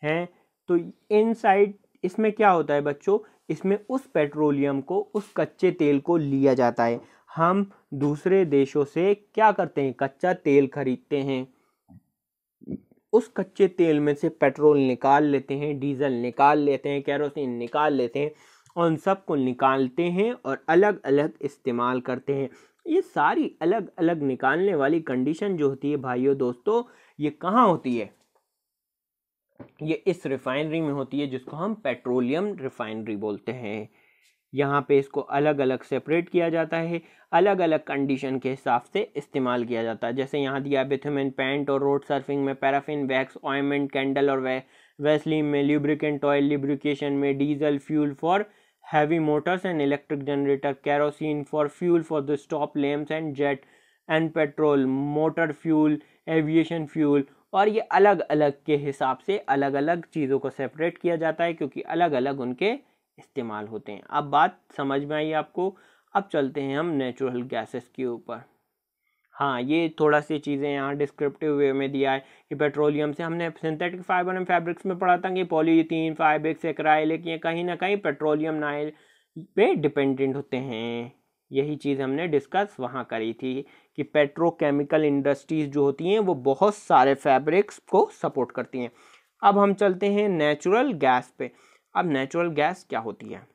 है। तो इन साइड इसमें क्या होता है बच्चों? इसमें उस पेट्रोलियम को, उस कच्चे तेल को लिया जाता है। हम दूसरे देशों से क्या करते हैं? कच्चा तेल खरीदते हैं, उस कच्चे तेल में से पेट्रोल निकाल लेते हैं, डीजल निकाल लेते हैं, केरोसिन निकाल लेते हैं, और उन सब को निकालते हैं और अलग अलग इस्तेमाल करते हैं। ये सारी अलग अलग निकालने वाली कंडीशन जो होती है भाइयों दोस्तों, ये कहाँ होती है? ये इस रिफाइनरी में होती है, जिसको हम पेट्रोलियम रिफाइनरी बोलते हैं। यहाँ पे इसको अलग अलग सेपरेट किया जाता है, अलग अलग कंडीशन के हिसाब से इस्तेमाल किया जाता है। जैसे यहाँ दिया बिथुमेन पेंट और रोड सर्फिंग में, पैराफिन वैक्स, ऑइंटमेंट, कैंडल और वैसलीन में, लुब्रिकेंट ऑयल लुब्रिकेशन में, diesel fuel for heavy Motors and electric generator, kerosene for fuel for the stop lamps and jet and petrol motor fuel, aviation fuel. और ये अलग अलग के हिसाब से अलग अलग चीज़ों को सेपरेट किया जाता है, क्योंकि अलग अलग उनके इस्तेमाल होते हैं। अब बात समझ में आई आपको? अब चलते हैं हम नेचुरल गैसेस के ऊपर। हाँ, ये थोड़ा सी चीज़ें यहाँ डिस्क्रिप्टिव वे में दिया है कि पेट्रोलियम से हमने सिंथेटिक फाइबर एंड फैब्रिक्स में पढ़ा था कि पॉलीथीन, फाइब्रिक्स, एक्राइलिक, ये कहीं ना कहीं पेट्रोलियम नाइल पे डिपेंडेंट होते हैं। यही चीज़ हमने डिस्कस वहाँ करी थी कि पेट्रोकेमिकल इंडस्ट्रीज जो होती हैं वो बहुत सारे फैब्रिक्स को सपोर्ट करती हैं। अब हम चलते हैं नेचुरल गैस पे। अब नेचुरल गैस क्या होती है?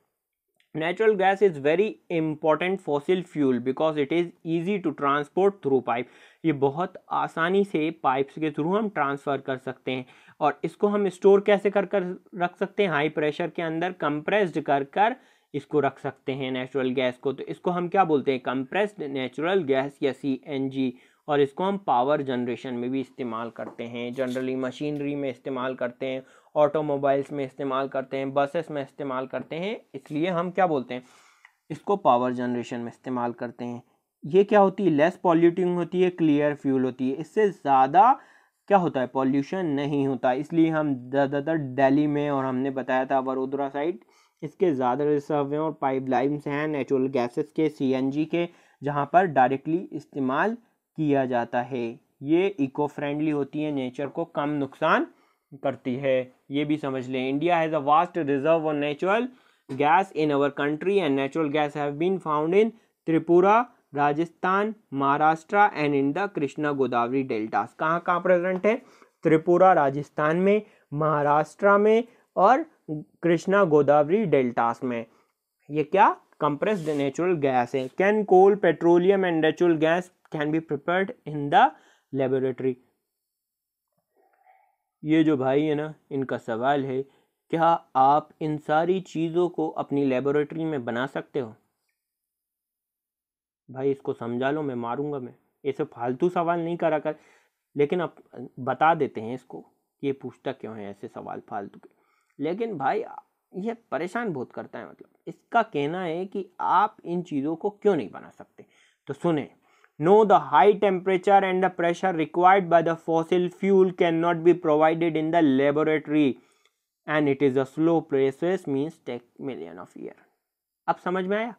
Natural gas is very important fossil fuel because it is easy to transport through pipe. ये बहुत आसानी से पाइप्स के थ्रू हम ट्रांसफ़र कर सकते हैं। और इसको हम स्टोर कैसे कर रख सकते हैं? हाई प्रेशर के अंदर कंप्रेस्ड कर इसको रख सकते हैं नेचुरल गैस को। तो इसको हम क्या बोलते हैं? कंप्रेस्ड नेचुरल गैस या CNG। और इसको हम पावर जनरेशन में भी इस्तेमाल करते हैं, जनरली मशीनरी में इस्तेमाल करते हैं, ऑटोमोबाइल्स में इस्तेमाल करते हैं, बसेस में इस्तेमाल करते हैं। इसलिए हम क्या बोलते हैं? इसको पावर जनरेशन में इस्तेमाल करते हैं। ये क्या होती है? लेस पॉल्यूटिंग होती है, क्लियर फ्यूल होती है। इससे ज़्यादा क्या होता है? पॉल्यूशन नहीं होता। इसलिए हम ज़्यादातर दिल्ली में, और हमने बताया था वडोदरा साइड, इसके ज़्यादा रिजर्व हैं और पाइपलाइंस हैं नेचुरल गैसेस के, CNG के, जहाँ पर डायरेक्टली इस्तेमाल किया जाता है। ये इको फ्रेंडली होती है, नेचर को कम नुकसान करती है। ये भी समझ लें। India has a vast reserve of natural gas in our country and natural gas have been found in Tripura, Rajasthan, Maharashtra and in the Krishna Godavari deltas. कहाँ कहाँ प्रेजेंट है? त्रिपुरा राजस्थान में, महाराष्ट्र में और कृष्णा गोदावरी डेल्टास में। ये क्या कंप्रेस्ड नेचुरल गैस है। Can coal, petroleum and natural gas can be prepared in the laboratory. ये जो भाई है ना, इनका सवाल है, क्या आप इन सारी चीज़ों को अपनी लेबोरेटरी में बना सकते हो? भाई इसको समझा लो, मैं मारूंगा। मैं ऐसे फालतू सवाल नहीं करा कर, लेकिन अब बता देते हैं इसको ये पूछता क्यों है ऐसे सवाल फालतू के। लेकिन भाई ये परेशान बहुत करता है। मतलब इसका कहना है कि आप इन चीज़ों को क्यों नहीं बना सकते। तो सुने, no the high temperature and the pressure required by the fossil fuel can not be provided in the laboratory and it is a slow process, means take million of year. अब समझ में आया?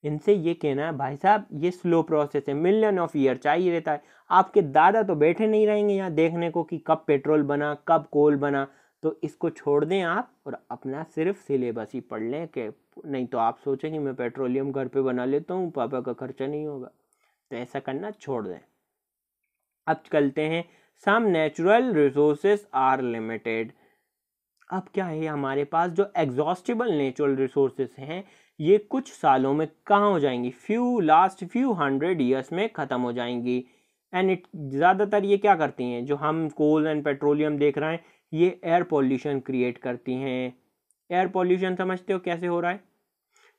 इनसे ये कहना है भाई साहब ये स्लो प्रोसेस है, मिलियन ऑफ ईयर चाहिए रहता है। आपके दादा तो बैठे नहीं रहेंगे यहाँ देखने को कि कब पेट्रोल बना, कब कोल बना। तो इसको छोड़ दें आप और अपना सिर्फ सिलेबस ही पढ़ लें। कि नहीं तो आप सोचेंगे मैं पेट्रोलियम घर पे बना लेता हूँ, पापा का खर्चा नहीं होगा। तो ऐसा करना छोड़ दें। अब चलते हैं, some natural resources are limited. अब क्या है, हमारे पास जो एग्जॉस्टिबल नेचुरल रिसोर्सेज हैं ये कुछ सालों में कहाँ हो जाएंगी, लास्ट फ्यू 100 ईयर्स में ख़त्म हो जाएंगी। एंड इट ज़्यादातर ये क्या करती हैं, जो हम कोल एंड पेट्रोलियम देख रहे हैं, ये एयर पॉल्यूशन क्रिएट करती हैं। एयर पॉल्यूशन समझते हो कैसे हो रहा है?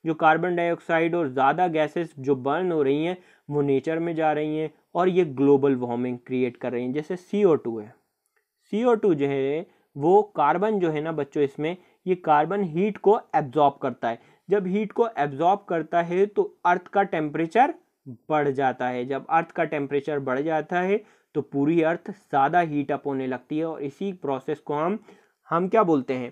जो कार्बन डाइऑक्साइड और ज़्यादा गैसेस जो बर्न हो रही हैं वो नेचर में जा रही हैं और ये ग्लोबल वार्मिंग क्रिएट कर रही हैं। जैसे CO2 है, CO2 जो है वो कार्बन जो है ना बच्चों, इसमें ये कार्बन हीट को एब्जॉर्ब करता है। जब हीट को एब्जॉर्ब करता है तो अर्थ का टेम्परेचर बढ़ जाता है। जब अर्थ का टेम्परेचर बढ़ जाता है तो पूरी अर्थ ज़्यादा हीट अप होने लगती है और इसी प्रोसेस को हम क्या बोलते हैं,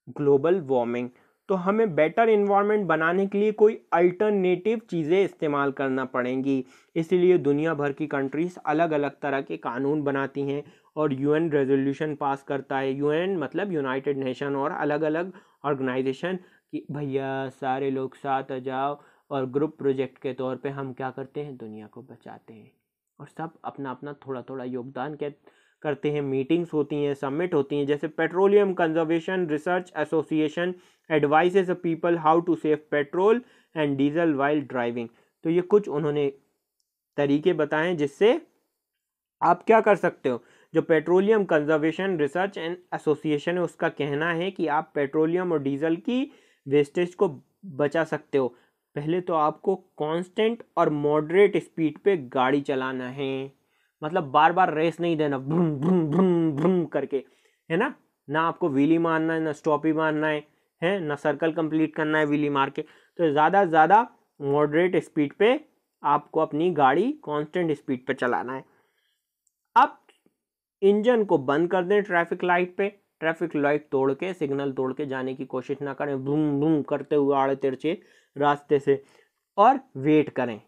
ग्लोबल वार्मिंग। तो हमें बेटर इन्वायरमेंट बनाने के लिए कोई अल्टरनेटिव चीज़ें इस्तेमाल करना पड़ेंगी। इसीलिए दुनिया भर की कंट्रीज अलग अलग तरह के कानून बनाती हैं और UN रेजोल्यूशन पास करता है। UN मतलब यूनाइटेड नेशन और अलग अलग ऑर्गेनाइजेशन कि भैया सारे लोग साथ आ जाओ और ग्रुप प्रोजेक्ट के तौर पे हम क्या करते हैं, दुनिया को बचाते हैं। और सब अपना अपना थोड़ा थोड़ा योगदान करते हैं। मीटिंग्स होती हैं, समिट होती हैं। जैसे petroleum conservation research association advises people how to save petrol and diesel while driving. तो ये कुछ उन्होंने तरीके बताएं जिससे आप क्या कर सकते हो। जो petroleum conservation research and association है उसका कहना है कि आप पेट्रोलियम और डीजल की वेस्टेज को बचा सकते हो। पहले तो आपको कांस्टेंट और मॉडरेट स्पीड पे गाड़ी चलाना है। मतलब बार बार रेस नहीं देना भ्रूम भ्रूम भ्रूम भ्रूम करके, है ना। ना आपको व्हीली मारना है, ना स्टॉप ही मारना है ना सर्कल कंप्लीट करना है व्हीली मार के। तो ज़्यादा से ज़्यादा मॉडरेट स्पीड पे आपको अपनी गाड़ी कांस्टेंट स्पीड पे चलाना है। अब इंजन को बंद कर दें ट्रैफिक लाइट पे। ट्रैफिक लाइट तोड़ के, सिग्नल तोड़ के जाने की कोशिश ना करें बूम बूम करते हुए आड़े तिरछे रास्ते से, और वेट करें।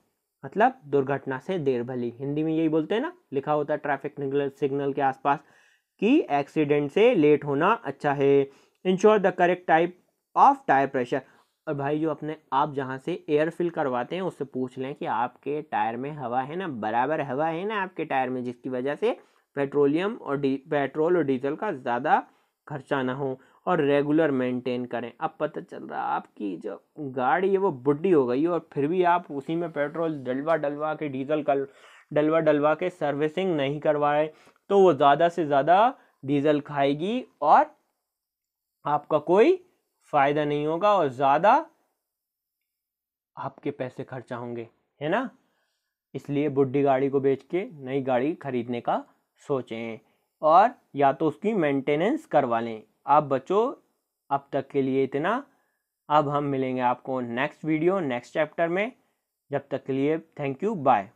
मतलब दुर्घटना से देर भली, हिंदी में यही बोलते हैं ना, लिखा होता है ट्रैफिक सिग्नल के आसपास कि एक्सीडेंट से लेट होना अच्छा है। Ensure the correct type of tyre pressure. और भाई जो अपने आप जहाँ से एयर फिल करवाते हैं उससे पूछ लें कि आपके टायर में हवा है ना, बराबर हवा है ना आपके टायर में, जिसकी वजह से पेट्रोल और डीजल का ज़्यादा खर्चा ना हो। और रेगुलर मेंटेन करें। अब पता चल रहा है आपकी जो गाड़ी है वो बुढ़ी हो गई और फिर भी आप उसी में पेट्रोल डलवा के डीजल का डलवा के सर्विसिंग नहीं करवाए तो वो ज़्यादा से ज़्यादा डीजल खाएगी और आपका कोई फ़ायदा नहीं होगा और ज़्यादा आपके पैसे खर्चा होंगे, है ना। इसलिए बुढ़ी गाड़ी को बेच के नई गाड़ी खरीदने का सोचें और या तो उसकी मेंटेनेंस करवा लें। आप बच्चों अब तक के लिए इतना। अब हम मिलेंगे आपको नेक्स्ट वीडियो नेक्स्ट चैप्टर में। जब तक के लिए थैंक यू, बाय।